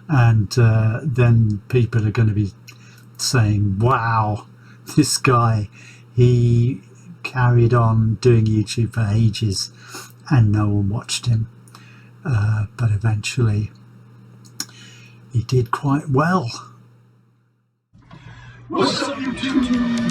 and then people are going to be saying, wow, this guy, he carried on doing YouTube for ages and no one watched him, but eventually he did quite well. What's up, YouTube?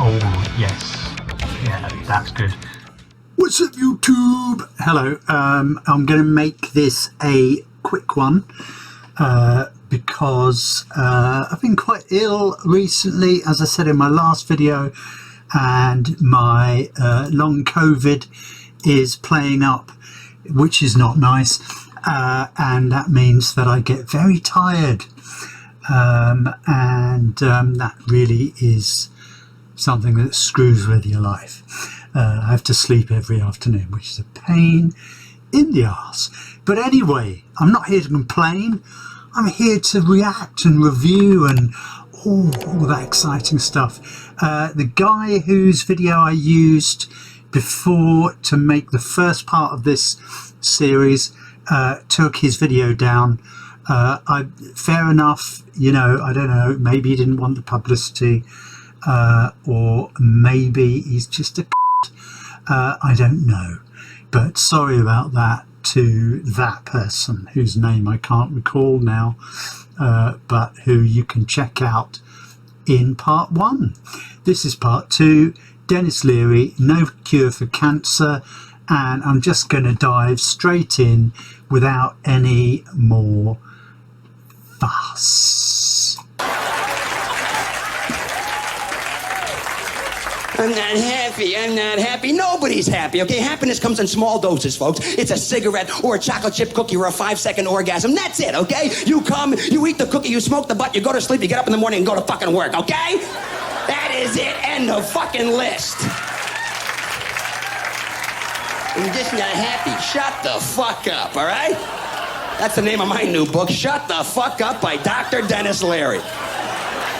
Oh, yes. Yeah, that's good. What's up, YouTube? Hello. I'm going to make this a quick one because I've been quite ill recently, as I said in my last video, and my long COVID is playing up, which is not nice, and that means that I get very tired, and that really is something that screws with your life. I have to sleep every afternoon, which is a pain in the arse. But anyway, I'm not here to complain. I'm here to react and review and all that exciting stuff. The guy whose video I used before to make the first part of this series took his video down. Fair enough, you know, I don't know, maybe he didn't want the publicity, or maybe he's just a I don't know, but sorry about that to that person whose name I can't recall now, but who you can check out in part 1. This is part 2, Denis Leary, No Cure for Cancer, and I'm just going to dive straight in without any more fuss. I'm not happy, I'm not happy. Nobody's happy, okay? Happiness comes in small doses, folks. It's a cigarette or a chocolate chip cookie or a 5-second orgasm. That's it, okay? You come, you eat the cookie, you smoke the butt, you go to sleep, you get up in the morning and go to fucking work, okay? That is it, end of fucking list. I'm just not happy. Shut the fuck up, all right? That's the name of my new book, Shut the Fuck Up by Dr. Denis Leary.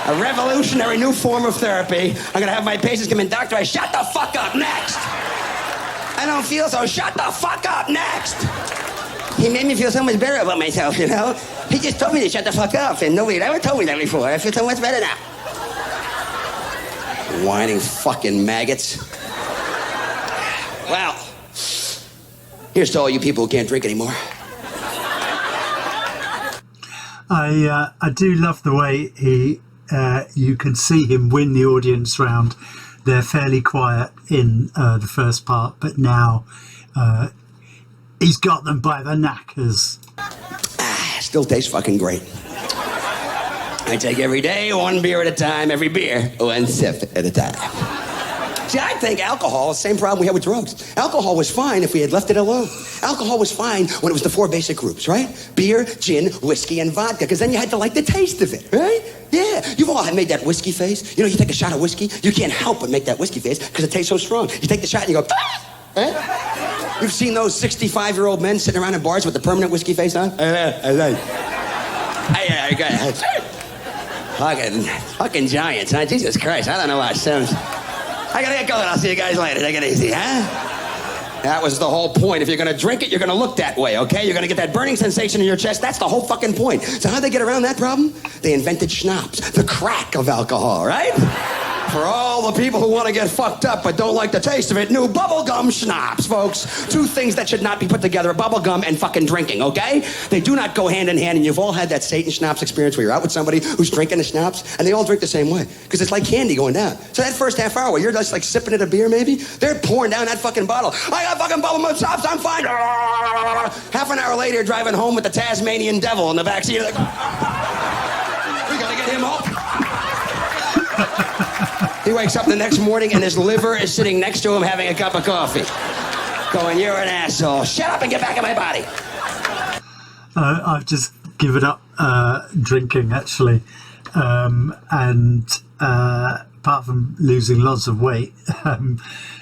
A revolutionary new form of therapy. I'm gonna have my patients come in, doctor, I shut the fuck up, next. I don't feel so, shut the fuck up, next. He made me feel so much better about myself, you know? He just told me to shut the fuck up, and nobody had ever told me that before. I feel so much better now. Whining fucking maggots. Well, here's to all you people who can't drink anymore. I do love the way he you can see him win the audience round. They're fairly quiet in the first part, but now he's got them by the knackers. Still tastes fucking great. I take every day, one beer at a time, every beer, one sip at a time. See, I think alcohol is the same problem we had with drugs. Alcohol was fine if we had left it alone. Alcohol was fine when it was the 4 basic groups, right? Beer, gin, whiskey, and vodka, because then you had to like the taste of it, right? Yeah, you've all made that whiskey face. You know, you take a shot of whiskey, you can't help but make that whiskey face because it tastes so strong. You take the shot and you go, ah! Right? You've seen those 65-year-old men sitting around in bars with the permanent whiskey face on? Fucking giants, huh? Jesus Christ, I don't know why it sounds... I gotta get going. I'll see you guys later. Take it easy, huh? That was the whole point. If you're gonna drink it, you're gonna look that way, okay? You're gonna get that burning sensation in your chest. That's the whole fucking point. So how'd they get around that problem? They invented schnapps, the crack of alcohol, right? For all the people who want to get fucked up but don't like the taste of it, new bubblegum schnapps, folks. 2 things that should not be put together, bubblegum and fucking drinking, okay? They do not go hand in hand, and you've all had that Satan schnapps experience where you're out with somebody who's drinking the schnapps, and they all drink the same way, because it's like candy going down. So that first half hour where you're just like sipping at a beer maybe, they're pouring down that fucking bottle. I got fucking bubblegum schnapps, I'm fine. Half an hour later, you're driving home with the Tasmanian devil in the backseat. You're like, we gotta get him home. He wakes up the next morning and his liver is sitting next to him having a cup of coffee. Going, you're an asshole. Shut up and get back in my body. I've just given up drinking, actually. And apart from losing lots of weight,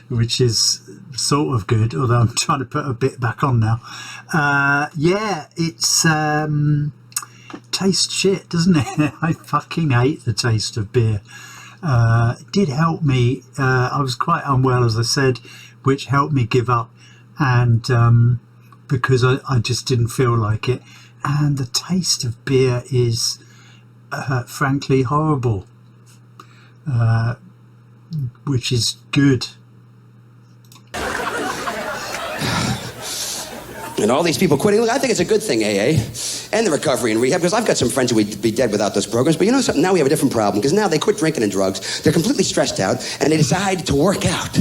which is sort of good, although I'm trying to put a bit back on now. Yeah, it's tastes shit, doesn't it? I fucking hate the taste of beer. It did help me. I was quite unwell, as I said, which helped me give up, and because I just didn't feel like it. And the taste of beer is frankly horrible, which is good. And all these people quitting, look, I think it's a good thing, AA, and the recovery and rehab, because I've got some friends who would be dead without those programs, but you know something, now we have a different problem, because now they quit drinking and drugs, they're completely stressed out, and they decide to work out,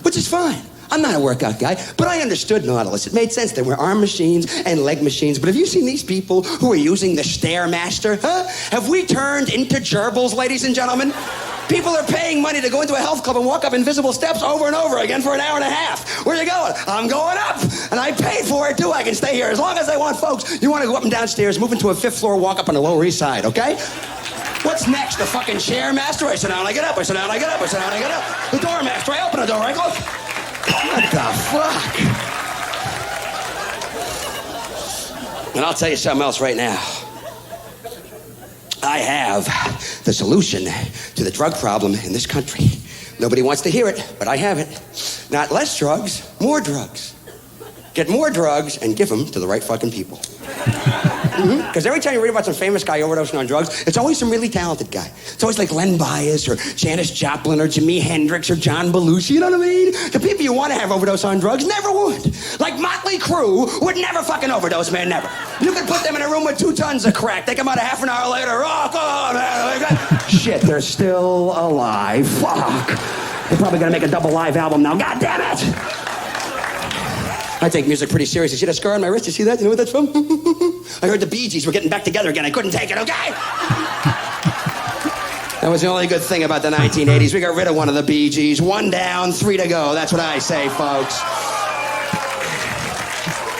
which is fine. I'm not a workout guy, but I understood Nautilus. It made sense. There were arm machines and leg machines, but have you seen these people who are using the Stairmaster, huh? Have we turned into gerbils, ladies and gentlemen? People are paying money to go into a health club and walk up invisible steps over and over again for an hour and a half. Where are you going? I'm going up, and I paid for it too. I can stay here as long as I want, folks. You want to go up and downstairs, move into a 5th floor, walk up on the Lower East Side, okay? What's next? The fucking Chairmaster? I sit down, I get up, I sit down, I get up, I sit down, I get up. The Doormaster, I open the door, I close. What the fuck? And I'll tell you something else right now. I have the solution to the drug problem in this country. Nobody wants to hear it, but I have it. Not less drugs, more drugs. Get more drugs and give them to the right fucking people. Because every time you read about some famous guy overdosing on drugs, it's always some really talented guy. It's always like Len Bias or Janis Joplin or Jimi Hendrix or John Belushi, you know what I mean? The people you want to have overdose on drugs never would. Like Motley Crue would never fucking overdose, man, never. You could put them in a room with 2 tons of crack. They come out a half an hour later, oh, God, man. Shit, they're still alive. Fuck. They're probably gonna make a double live album now. God damn it! I take music pretty seriously. See that scar on my wrist? You see that? You know what that's from? I heard the Bee Gees were getting back together again. I couldn't take it, okay? That was the only good thing about the 1980s. We got rid of one of the Bee Gees. 1 down, 3 to go. That's what I say, folks.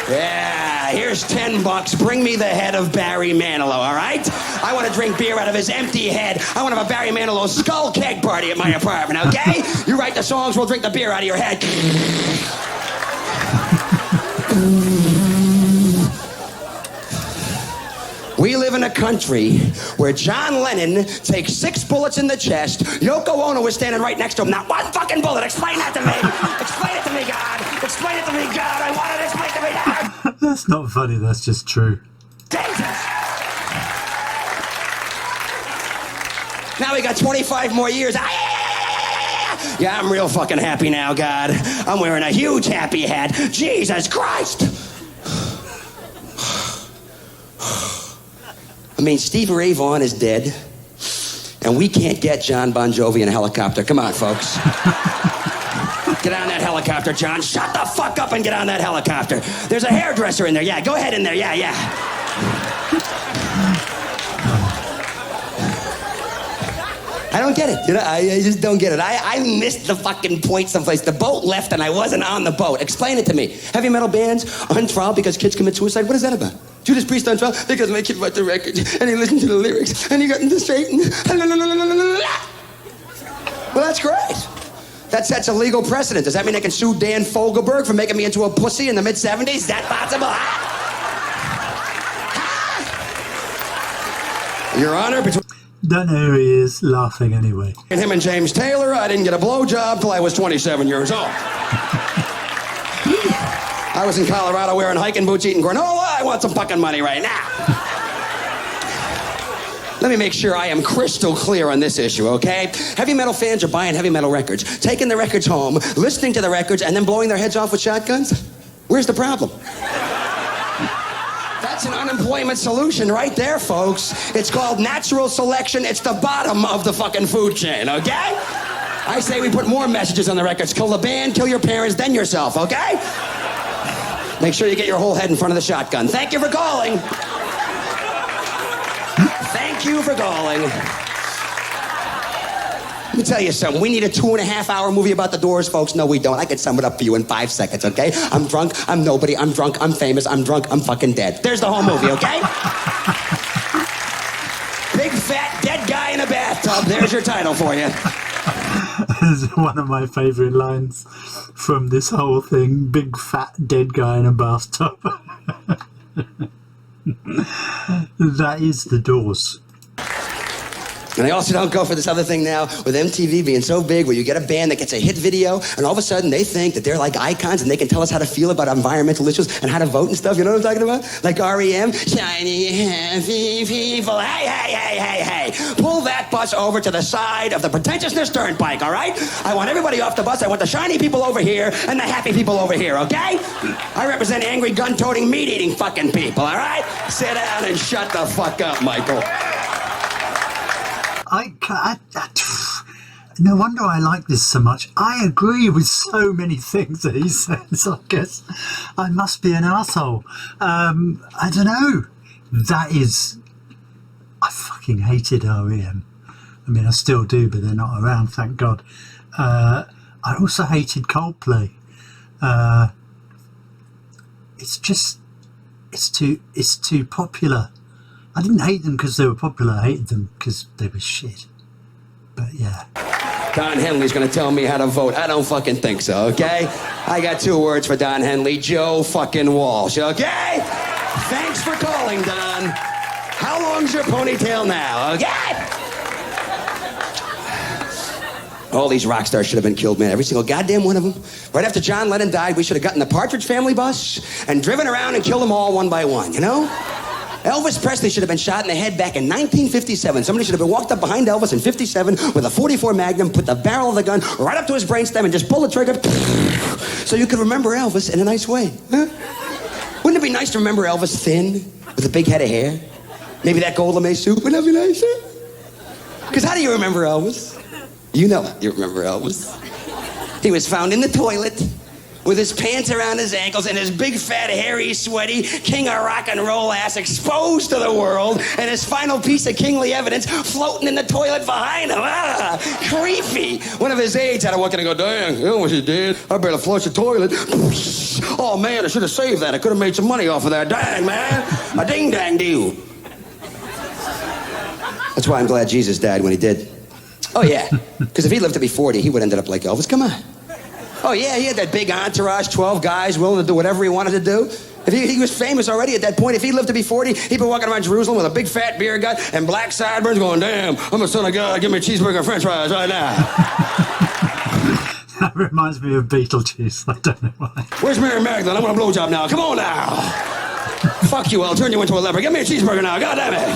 Yeah, here's $10. Bring me the head of Barry Manilow, all right? I want to drink beer out of his empty head. I want to have a Barry Manilow skull keg party at my apartment, okay? You write the songs, we'll drink the beer out of your head. We live in a country where John Lennon takes 6 bullets in the chest. Yoko Ono was standing right next to him. Not 1 fucking bullet. Explain that to me. Explain it to me, God. Explain it to me, God. I want it explained to me now. That's not funny. That's just true. Jesus. Now we got 25 more years. Yeah, I'm real fucking happy now, God. I'm wearing a huge happy hat. Jesus Christ! I mean, Stevie Ray Vaughan is dead, and we can't get John Bon Jovi in a helicopter. Come on, folks. Get on that helicopter, John. Shut the fuck up and get on that helicopter. There's a hairdresser in there. Yeah, go ahead in there. Yeah, yeah. I don't get it. You know, I just don't get it. I missed the fucking point someplace. The boat left and I wasn't on the boat. Explain it to me. Heavy metal bands on trial because kids commit suicide. What is that about? Judas Priest on trial because my kid bought the record and he listened to the lyrics and he got into straight and... Well, that's great. That sets a legal precedent. Does that mean I can sue Dan Fogelberg for making me into a pussy in the mid-70s? Is that possible? Your Honor, between... Don't know who he is, laughing anyway. And him and James Taylor, I didn't get a blowjob till I was 27 years old. I was in Colorado wearing hiking boots, eating granola. I want some fucking money right now. Let me make sure I am crystal clear on this issue, okay? Heavy metal fans are buying heavy metal records, taking the records home, listening to the records, and then blowing their heads off with shotguns? Where's the problem? That's an unemployment solution right there, folks. It's called natural selection. It's the bottom of the fucking food chain, okay? I say we put more messages on the records. Kill the band, kill your parents, then yourself, okay? Make sure you get your whole head in front of the shotgun. Thank you for calling. Thank you for calling. Let me tell you something. We need a 2.5-hour movie about the Doors, folks. No, we don't. I could sum it up for you in 5 seconds, okay? I'm drunk, I'm nobody, I'm drunk, I'm famous, I'm drunk, I'm fucking dead. There's the whole movie, okay? Big fat dead guy in a bathtub. There's your title for you. It's one of my favourite lines from this whole thing. Big fat dead guy in a bathtub. That is the Doors. And they also don't go for this other thing now with MTV being so big where you get a band that gets a hit video and all of a sudden they think that they're like icons and they can tell us how to feel about environmental issues and how to vote and stuff. You know what I'm talking about? Like REM. Shiny happy people. Hey, hey, hey, hey, hey. Pull that bus over to the side of the pretentiousness turnpike, all right? I want everybody off the bus. I want the shiny people over here and the happy people over here, okay? I represent angry, gun-toting, meat-eating fucking people, all right? Sit down and shut the fuck up, Michael. No wonder I like this so much. I agree with so many things that he says. I guess I must be an arsehole. I don't know. I fucking hated REM. I mean, I still do, but they're not around, thank God. I also hated Coldplay. It's too popular. I didn't hate them because they were popular. I hated them because they were shit. But yeah. Don Henley's gonna tell me how to vote. I don't fucking think so, okay? I got 2 words for Don Henley. Joe fucking Walsh, okay? Thanks for calling, Don. How long's your ponytail now, okay? All these rock stars should have been killed, man. Every single goddamn one of them. Right after John Lennon died, we should have gotten the Partridge Family bus and driven around and killed them all one by one, you know? Elvis Presley should have been shot in the head back in 1957. Somebody should have been walked up behind Elvis in 57 with a .44 Magnum, put the barrel of the gun right up to his brainstem and just pull the trigger so you could remember Elvis in a nice way. Huh? Wouldn't it be nice to remember Elvis thin with a big head of hair? Maybe that gold lame soup. Wouldn't that be nice? Because how do you remember Elvis? You know how you remember Elvis. He was found in the toilet with his pants around his ankles and his big, fat, hairy, sweaty, king of rock and roll ass exposed to the world and his final piece of kingly evidence floating in the toilet behind him. Ah, creepy. One of his aides had to walk in and go, dang, you know what you did? I better flush the toilet. Oh, man, I should have saved that. I could have made some money off of that. Dang, man. A ding-dang-doo. That's why I'm glad Jesus died when he did. Oh, yeah. Because if he lived to be 40, he would have ended up like Elvis. Come on. Oh, yeah, he had that big entourage, 12 guys willing to do whatever he wanted to do. If he was famous already at that point. If he lived to be 40, he'd be walking around Jerusalem with a big fat beer gut and black sideburns going, damn, I'm a son of God, give me a cheeseburger and french fries right now. That reminds me of Beetlejuice, I don't know why. Where's Mary Magdalene? I want a blowjob now. Come on now. Fuck you, I'll turn you into a leper. Give me a cheeseburger now, God damn it.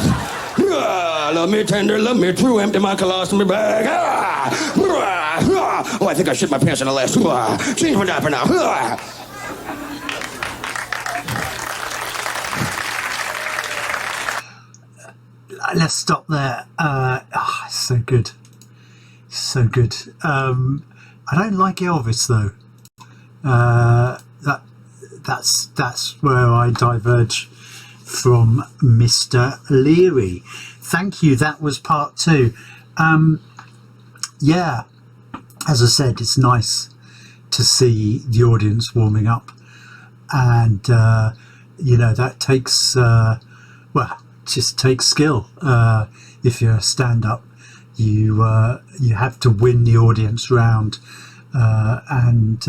Love me tender, love me true, empty my colostomy bag. Oh, I think I shit my pants in the last. Change my diaper now. Let's stop there. It's so good. So good. I don't like Elvis though. That's where I diverge from Mr. Leary. Thank you. That was part 2. Yeah, as I said, it's nice to see the audience warming up, and that takes just takes skill. If you're a stand-up, you have to win the audience round and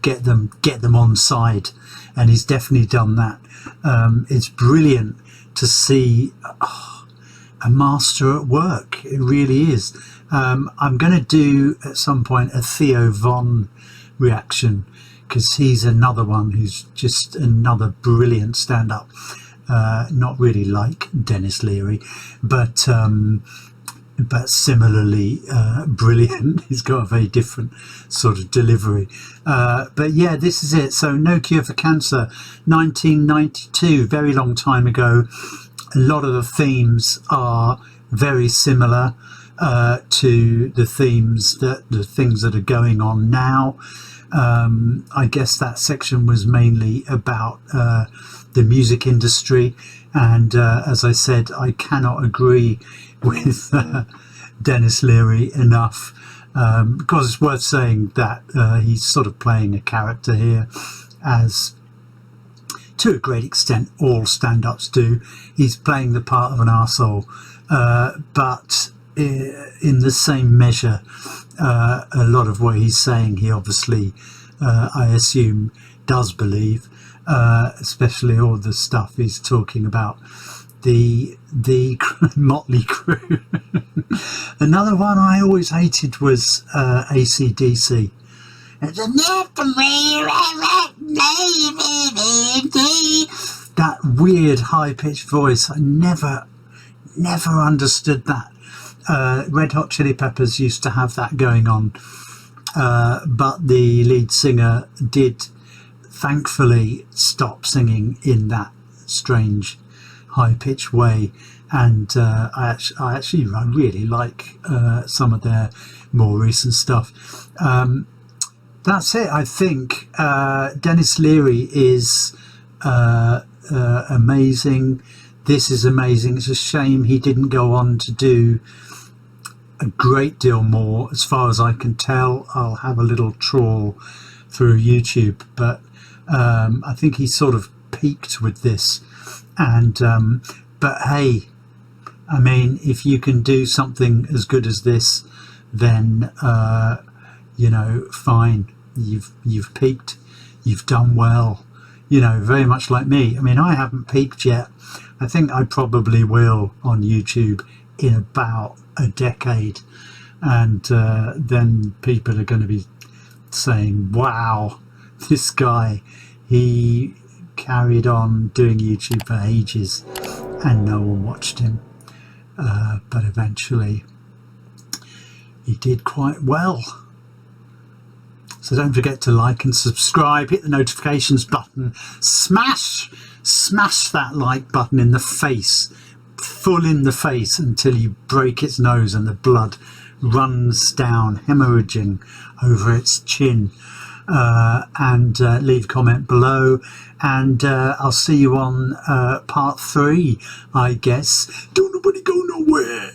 get them on side, and he's definitely done that. It's brilliant to see a master at work. It really is. I'm going to do at some point a Theo Von reaction, because he's another one who's just another brilliant stand-up. Not really like Denis Leary, but similarly brilliant. He's got a very different sort of delivery. But yeah, this is it. So No Cure for Cancer, 1992, very long time ago. A lot of the themes are very similar to the things that are going on now. I guess that section was mainly about the music industry, and as I said, I cannot agree with Denis Leary enough, because it's worth saying that he's sort of playing a character here, as to a great extent all stand-ups do. He's playing the part of an arsehole, but in the same measure, a lot of what he's saying he obviously, I assume, does believe. especially all the stuff he's talking about the Motley Crue. Another one I always hated was AC/DC. That weird high-pitched voice, I never understood that. Red Hot Chili Peppers used to have that going on, but the lead singer did thankfully stop singing in that strange high-pitched way, and I really like some of their more recent stuff. That's it. I think Denis Leary is amazing. This is amazing. It's a shame he didn't go on to do a great deal more, as far as I can tell. I'll have a little trawl through YouTube, but I think he sort of peaked with this. And but hey, I mean, if you can do something as good as this, then you know, fine, you've peaked, you've done well, you know, very much like me. I mean, I haven't peaked yet. I think I probably will on YouTube in about a decade, and then people are going to be saying, wow, this guy, he carried on doing YouTube for ages and no one watched him, but eventually he did quite well. So don't forget to like and subscribe, hit the notifications button, smash that like button in the face, full in the face, until you break its nose and the blood runs down, hemorrhaging over its chin. And leave a comment below, and I'll see you on part 3, I guess. Don't nobody go nowhere.